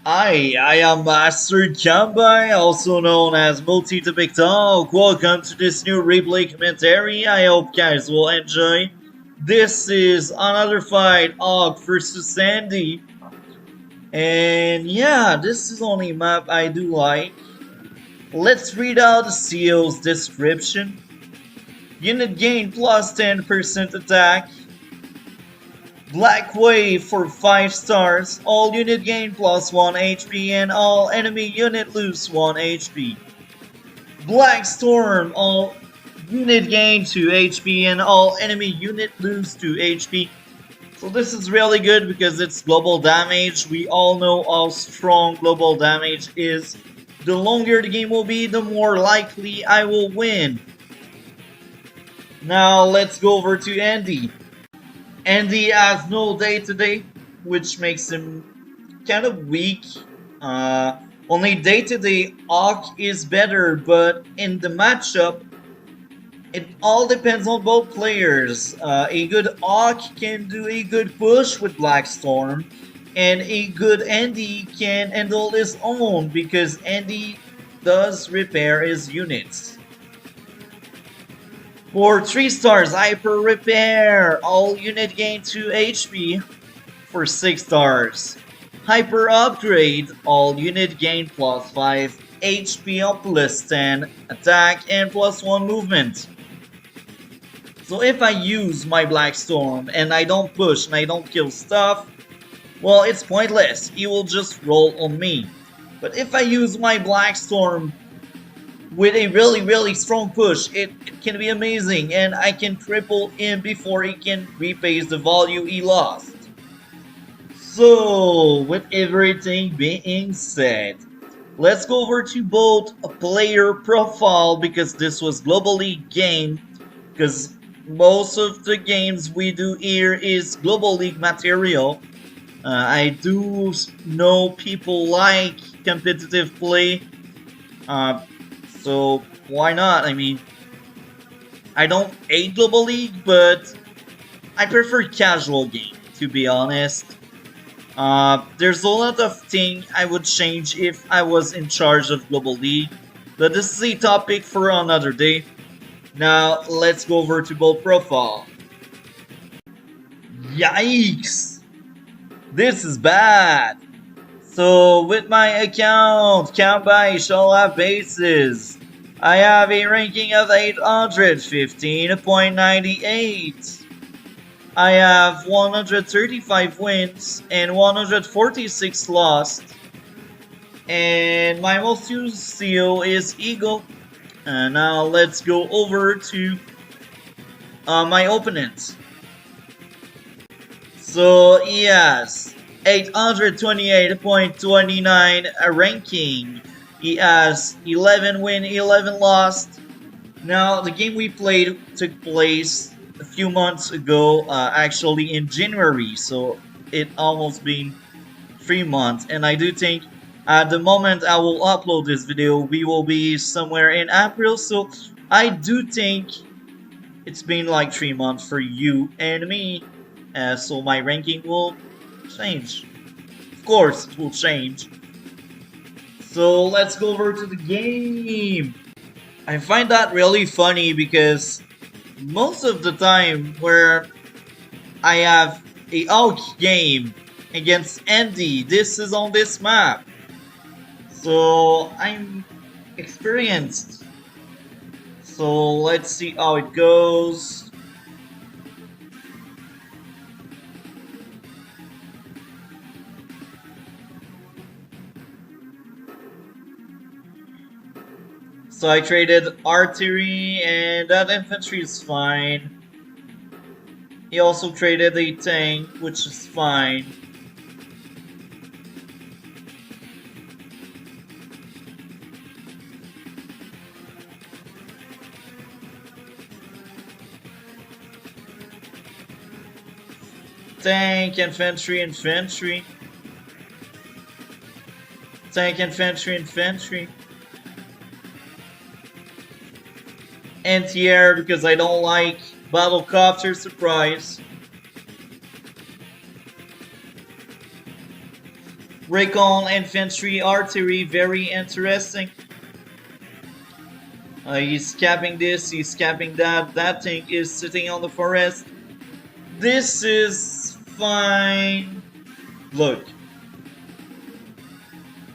I am Master Jambai, also known as Multi-Topic Talk. Welcome to this new replay commentary. I hope guys will enjoy. This is another fight, Hawke versus Sandy. And yeah, this is only a map I do like. Let's read out the CEO's description. Unit gain plus 10% attack. Black Wave for 5 stars, all unit gain plus 1 HP and all enemy unit lose 1 HP. Black Storm, all unit gain 2 HP and all enemy unit lose 2 HP. So this is really good because it's global damage. We all know how strong global damage is. The longer the game will be, the more likely I will win. Now let's go over to Andy. Andy has no day-to-day, which makes him kind of weak. Only day-to-day hawke is better, but in the matchup, it all depends on both players. A good hawke can do a good push with Black Storm, and a good Andy can handle his own because Andy does repair his units. For 3 stars, Hyper Repair, all unit gain 2 HP. For 6 stars, Hyper Upgrade, all unit gain plus 5 HP up plus 10 attack and plus 1 movement. So if I use my Black Storm and I don't push and I don't kill stuff, well, it's pointless. He will just roll on me. But if I use my Black Storm with a really strong push, it can be amazing, and I can cripple him before he can repay the value he lost. So, with everything being said, let's go over to both a player profile because this was Global League game, because most of the games we do here is Global League material. I do know people like competitive play, so why not? I mean, I don't hate Global League, but I prefer casual game, to be honest. There's a lot of things I would change if I was in charge of Global League, but this is a topic for another day. Now, let's go over to both profile. Yikes! This is bad! So, with my account, count by shall have bases. I have a ranking of 815.98. I have 135 wins and 146 lost. And my most used seal is Eagle. And now let's go over to my opponent. So, yes. 828.29 ranking. He has 11 win, 11 lost. Now, the game we played took place a few months ago, actually in January, so it almost been 3 months. And I do think at the moment I will upload this video, we will be somewhere in April, so I do think it's been like 3 months for you and me, so my ranking will change. Of course, it will change. So let's go over to the game. I find that really funny because most of the time where I have a hawke game against Andy, this is on this map. So I'm experienced. So let's see how it goes. So I traded artillery, and that infantry is fine. He also traded a tank, which is fine. Tank, infantry, infantry. Tank, infantry, infantry. Anti-air because I don't like battlecopter surprise. Recon, infantry, artillery, very interesting. He's capping this, he's capping that. That thing is sitting on the forest. This is fine. Look.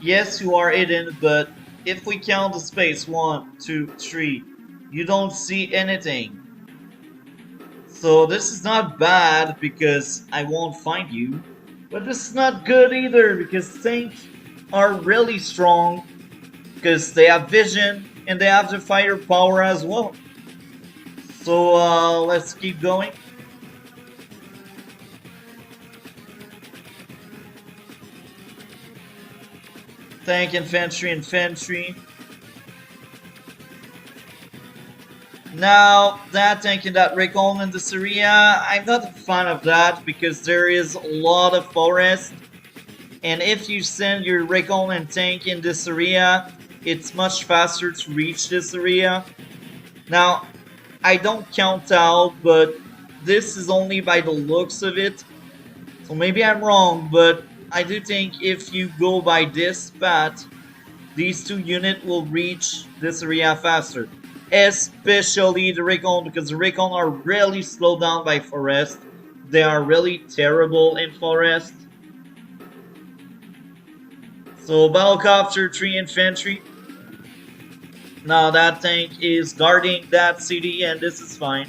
Yes, you are hidden, but if we count the space, 1, 2, 3, you don't see anything. So this is not bad because I won't find you. But this is not good either because tanks are really strong because they have vision and they have the firepower as well. So let's keep going. Tank, infantry, infantry. Now, that tank and that recon in this area, I'm not a fan of that because there is a lot of forest. And if you send your recon and tank in this area, it's much faster to reach this area. Now, I don't count out, but this is only by the looks of it. So maybe I'm wrong, but I do think if you go by this path, these two units will reach this area faster. Especially the recon, because the recon are really slowed down by forest. They are really terrible in forest. So battlecopter, 3 infantry. Now that tank is guarding that city and this is fine.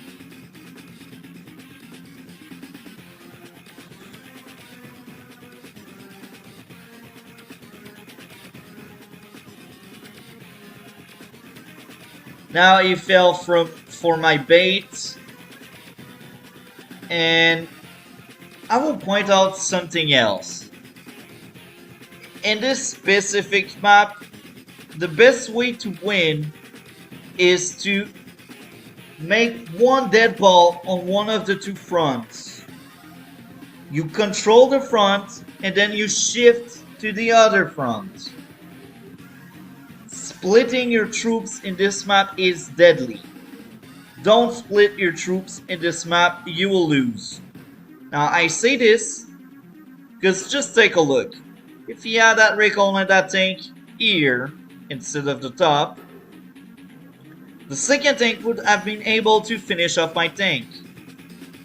Now he fell for my bait. And I will point out something else. In this specific map, the best way to win is to make one dead ball on one of the two fronts. You control the front and then you shift to the other front. Splitting your troops in this map is deadly. Don't split your troops in this map, you will lose. Now I say this because just take a look. If you had that recon and that tank here instead of the top, the second tank would have been able to finish off my tank.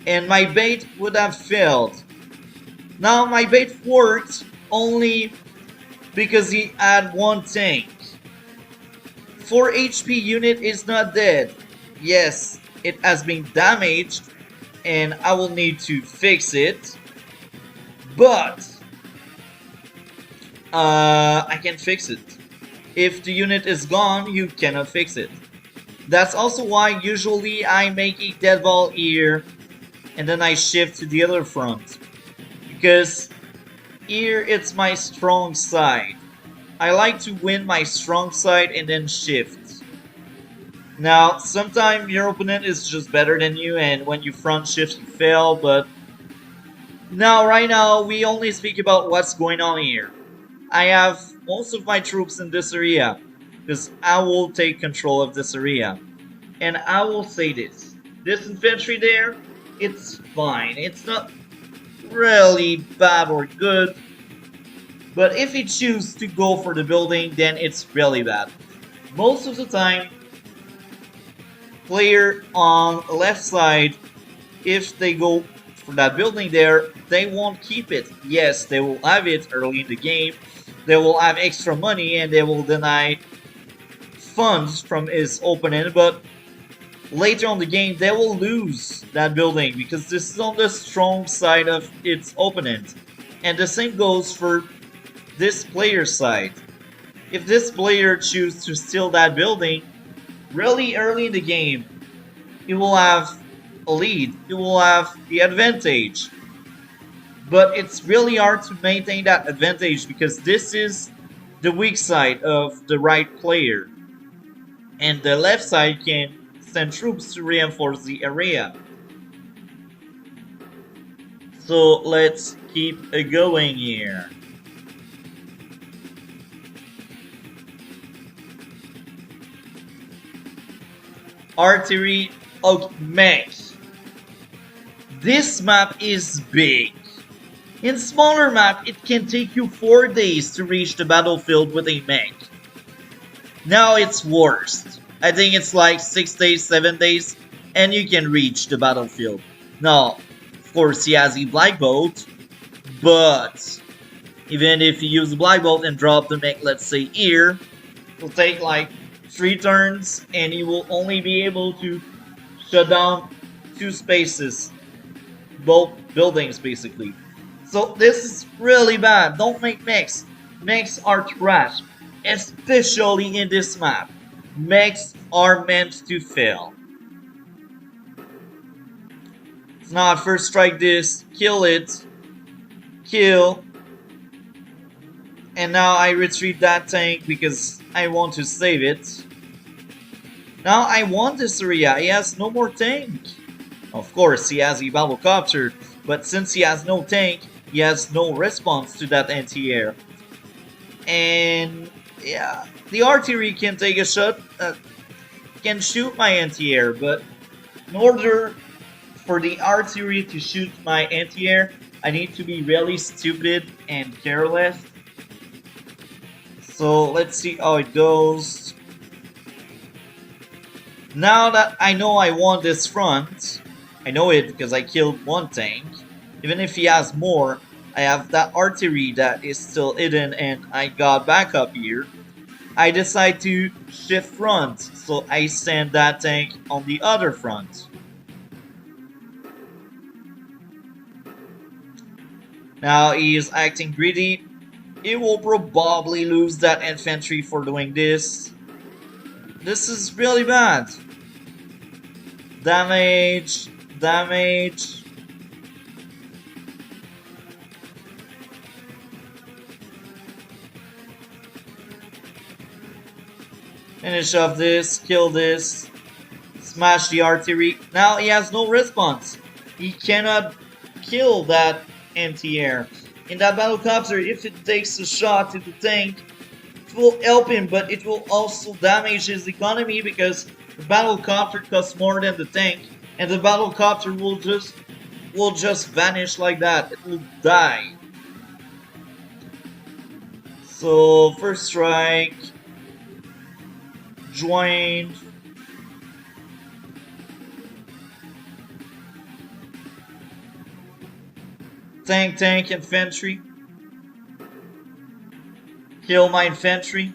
And my bait would have failed. Now my bait worked only because he had one tank. 4 HP unit is not dead. Yes, it has been damaged and I will need to fix it. But I can fix it. If the unit is gone, you cannot fix it. That's also why usually I make a dead ball here and then I shift to the other front. Because here it's my strong side. I like to win my strong side and then shift. Now, sometimes your opponent is just better than you and when you front shift you fail, but now right now we only speak about what's going on here. I have most of my troops in this area because I will take control of this area. And I will say this. This infantry there, it's fine. It's not really bad or good. But if you choose to go for the building, then it's really bad. Most of the time, player on the left side, if they go for that building there, they won't keep it. Yes, they will have it early in the game. They will have extra money and they will deny funds from his opponent, but later on the game they will lose that building because this is on the strong side of its opponent. And the same goes for this player's side. If this player chooses to steal that building really early in the game, he will have a lead, he will have the advantage. But it's really hard to maintain that advantage because this is the weak side of the right player. And the left side can send troops to reinforce the area. So let's keep going here. Artillery, okay, mech. This map is big. In smaller map, it can take you 4 days to reach the battlefield with a mech. Now it's worse. I think it's like 6 days, 7 days, and you can reach the battlefield. Now, of course, he has a black bolt, but even if you use the black bolt and drop the mech, let's say here, it'll take like 3 turns, and you will only be able to shut down 2 spaces, both buildings basically. So this is really bad. Don't make mechs. Mechs are trash, especially in this map. Mechs are meant to fail. So now I first strike this, kill it, kill, and now I retrieve that tank because I want to save it. Now I want this area. He has no more tank. Of course, he has a battlecopter, but since he has no tank, he has no response to that anti-air. And yeah, the artillery can take a shot, can shoot my anti-air, but in order for the artillery to shoot my anti-air, I need to be really stupid and careless. So let's see how it goes. Now that I know I want this front, I know it because I killed 1 tank. Even if he has more, I have that artillery that is still hidden and I got back up here. I decide to shift front, so I send that tank on the other front. Now he is acting greedy. He will probably lose that infantry for doing this. This is really bad. Damage, damage. Finish off this, kill this, smash the artillery. Now he has no response. He cannot kill that anti-air. In that battlecopter, if it takes a shot to the tank, it will help him, but it will also damage his economy because the battlecopter costs more than the tank, and the battlecopter will just vanish like that. It will die. So first strike, joined. Tank, infantry. Kill my infantry.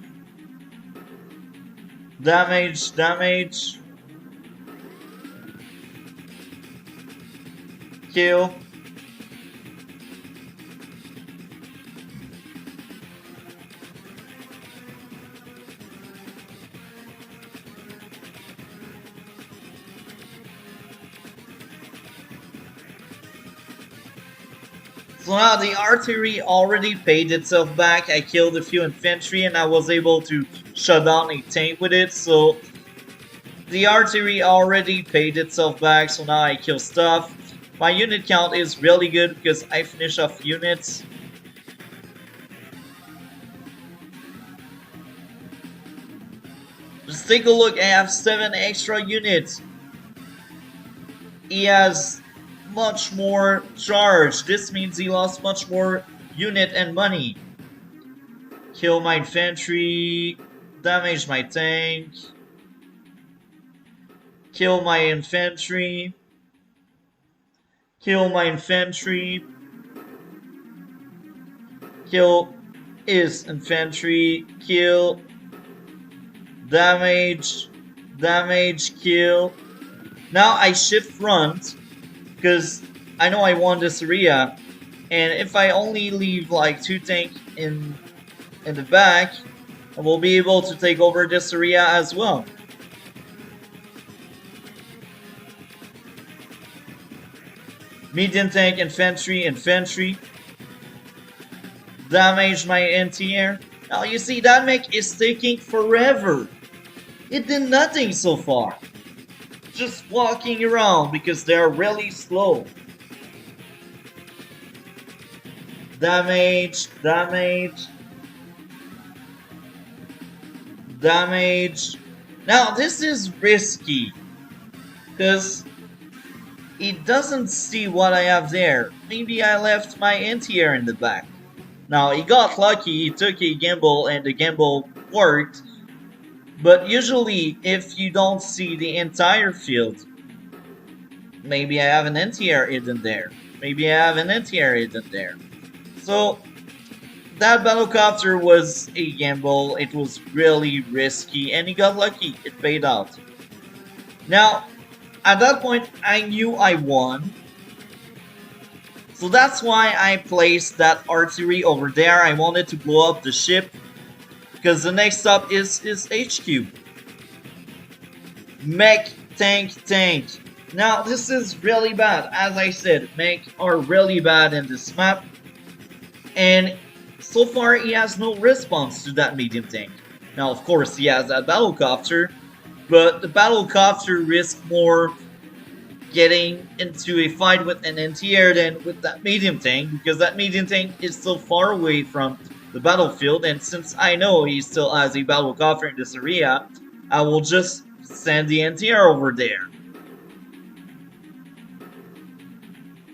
Damage. Kill. So now the artillery already paid itself back. I killed a few infantry and I was able to shut down a tank with it. So the artillery already paid itself back. So now I kill stuff. My unit count is really good because I finish off units. Just take a look. I have 7 extra units. He has much more charge. This means he lost much more unit and money. Kill my infantry. Damage my tank. Kill my infantry. Kill my infantry. Kill his infantry. Kill. Damage. Kill. Now I shift front because I know I want this area, and if I only leave like 2 tanks in the back, I will be able to take over this area as well. Medium tank, infantry. Damage my anti-air. Now you see that mech is taking forever. It did nothing so far. Just walking around because they're really slow. Damage. Now this is risky because It doesn't see what I have there. Maybe I left my anti-air in the back. Now, he got lucky, he took a gamble, and the gamble worked. But usually, if you don't see the entire field, maybe I have an anti-air hidden there. Maybe I have an anti-air hidden there. So, that battlecopter was a gamble. It was really risky, and he got lucky. It paid out. Now, at that point, I knew I won. So that's why I placed that artillery over there. I wanted to blow up the ship, because the next stop is HQ. Mech, tank. Now, this is really bad. As I said, mech are really bad in this map. And so far, he has no response to that medium tank. Now, of course, he has that battlecopter, but the battlecopter risks more getting into a fight with an anti-air than with that medium tank, because that medium tank is so far away from the battlefield, and since I know he still has a battlecopter in this area, I will just send the anti-air over there.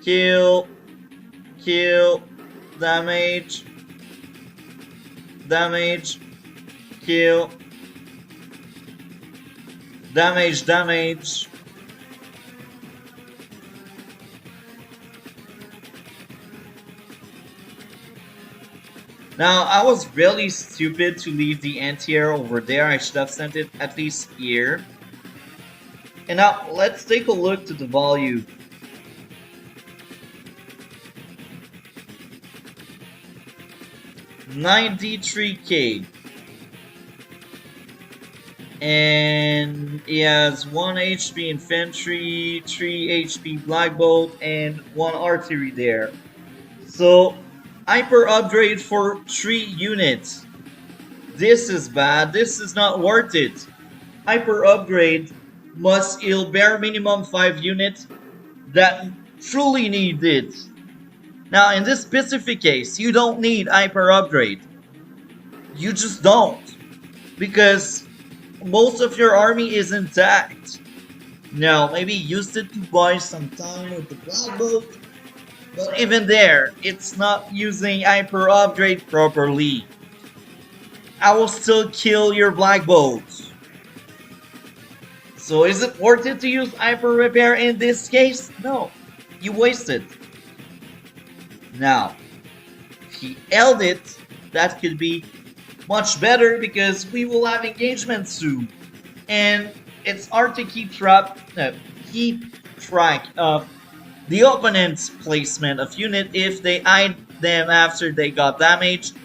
Kill, damage, kill, damage. Now, I was really stupid to leave the anti-air over there. I should have sent it at least here. And now, let's take a look to the value. $93K. And he has 1 HP infantry, 3 HP black bolt, and 1 artillery there. So, hyper upgrade for 3 units. This is bad. This is not worth it. Hyper upgrade must heal bare minimum 5 units that truly need it. Now, in this specific case, you don't need hyper upgrade. You just don't. Because most of your army is intact. Now, maybe use it to buy some time with the black bolt. But even there, it's not using hyper upgrade properly. I will still kill your black bolts. So is it worth it to use hyper repair in this case? No, you wasted. Now, if he held it, that could be much better because we will have engagement soon. And it's hard to keep track of the opponent's placement of unit if they hide them after they got damaged.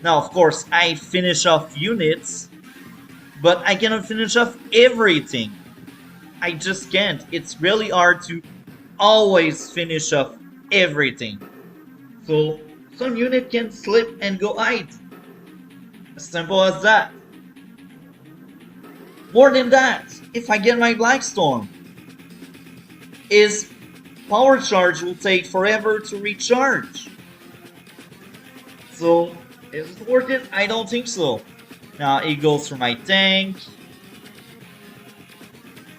Now, of course, I finish off units, but I cannot finish off everything. I just can't. It's really hard to always finish off everything. So, some unit can slip and go hide. As simple as that. More than that, if I get my Black Storm, his power charge will take forever to recharge. So, is it worth it? I don't think so. Now, it goes for my tank.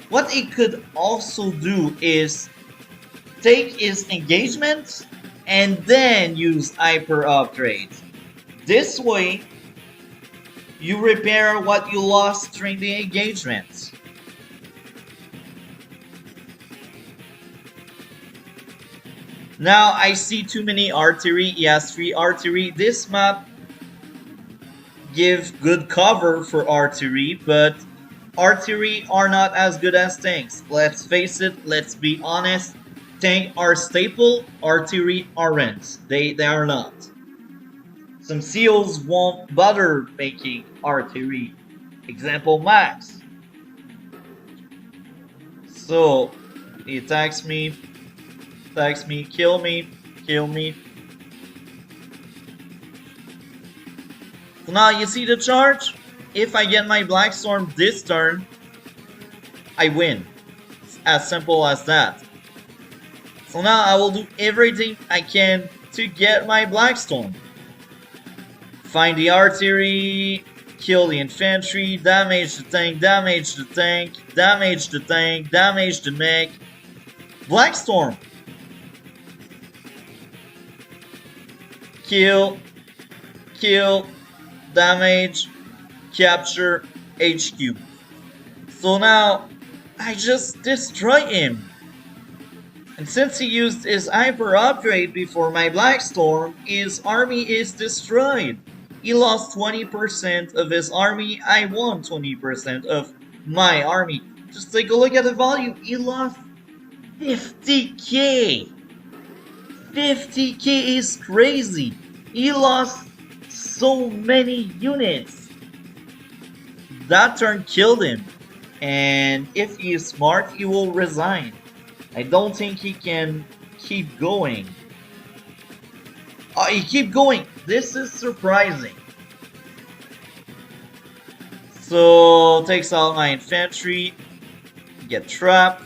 What it could also do is take his engagement and then use hyper upgrade. This way, you repair what you lost during the engagement. Now I see too many artillery. He has 3 artillery. This map gives good cover for artillery, but artillery are not as good as tanks. Let's face it, let's be honest. Tanks are staple, artillery aren't. They are not. Some SEALs won't bother making artillery. Example, Max. So, he attacks me, kill me. So now you see the charge? If I get my Black Storm this turn, I win. It's as simple as that. So now I will do everything I can to get my Black Storm. Find the artillery, kill the infantry, damage the tank, damage the mech. Black Storm. Kill, kill, damage, capture, HQ. So now, I just destroy him. And since he used his hyper upgrade before my Black Storm, his army is destroyed. He lost 20% of his army, I won 20% of my army. Just take a look at the value, he lost 50k! 50k is crazy! He lost so many units! That turn killed him, and if he is smart, he will resign. I don't think he can keep going. Oh, he keep going! This is surprising. So, takes out my infantry, get trapped.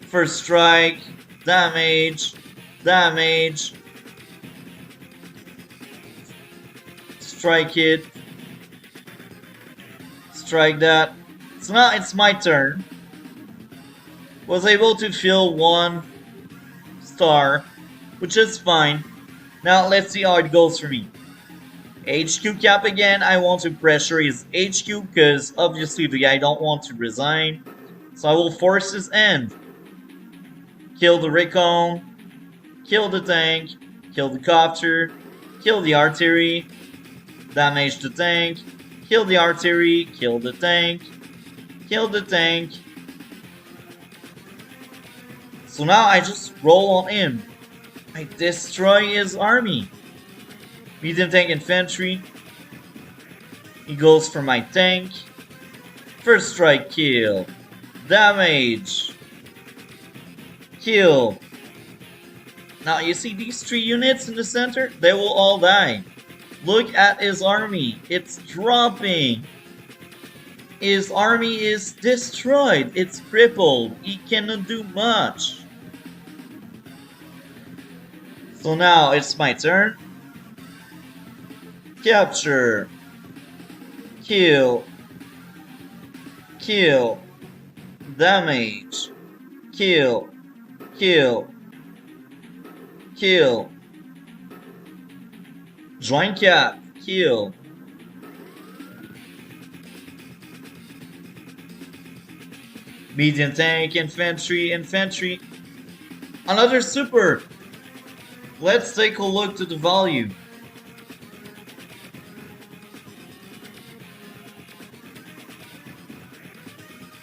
First strike, damage, damage. Strike it. Strike that. So now it's my turn. Was able to fill 1 star, which is fine. Now let's see how it goes for me. HQ cap again. I want to pressure his HQ because obviously the guy don't want to resign. So I will force his end. Kill the recon. Kill the tank. Kill the copter. Kill the artillery. Damage the tank. Kill the artillery. Kill the tank. Kill the tank. So now I just roll on him. I destroy his army. Medium tank infantry. He goes for my tank. First strike kill. Damage. Kill. Now you see these 3 units in the center? They will all die. Look at his army. It's dropping. His army is destroyed. It's crippled. He cannot do much. So now it's my turn. Capture. Kill. Kill. Damage. Kill. Kill. Kill. Join cap. Kill. Medium tank, infantry, infantry. Another super. Let's take a look to the value.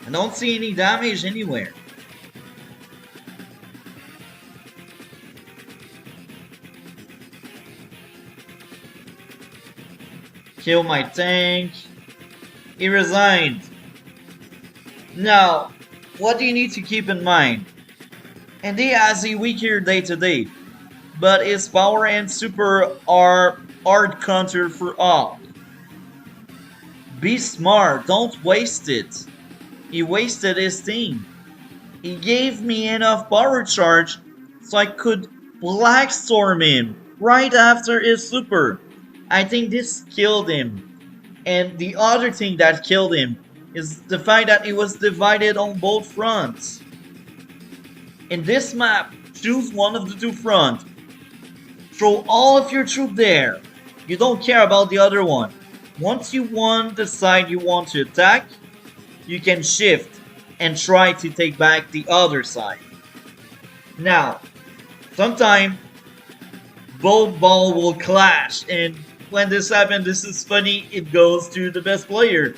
I don't see any damage anywhere. Kill my tank. He resigned. Now, what do you need to keep in mind? And he has a weaker day to day, but his power and super are hard counter for all. Be smart, don't waste it. He wasted his thing. He gave me enough power charge so I could black storm him right after his super. I think this killed him. And the other thing that killed him is the fact that it was divided on both fronts. In this map, choose one of the 2 fronts. Throw all of your troops there. You don't care about the other one. Once you won the side you want to attack, you can shift and try to take back the other side. Now, sometime both balls will clash, and when this happens, this is funny, it goes to the best player.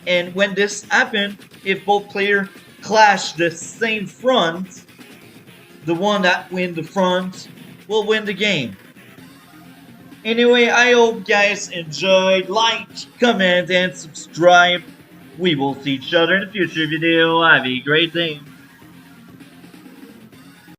And when this happens, if both players clash the same front, the one that wins the front will win the game. Anyway, I hope you guys enjoyed. Like, comment, and subscribe. We will see each other in a future video. Have a great day.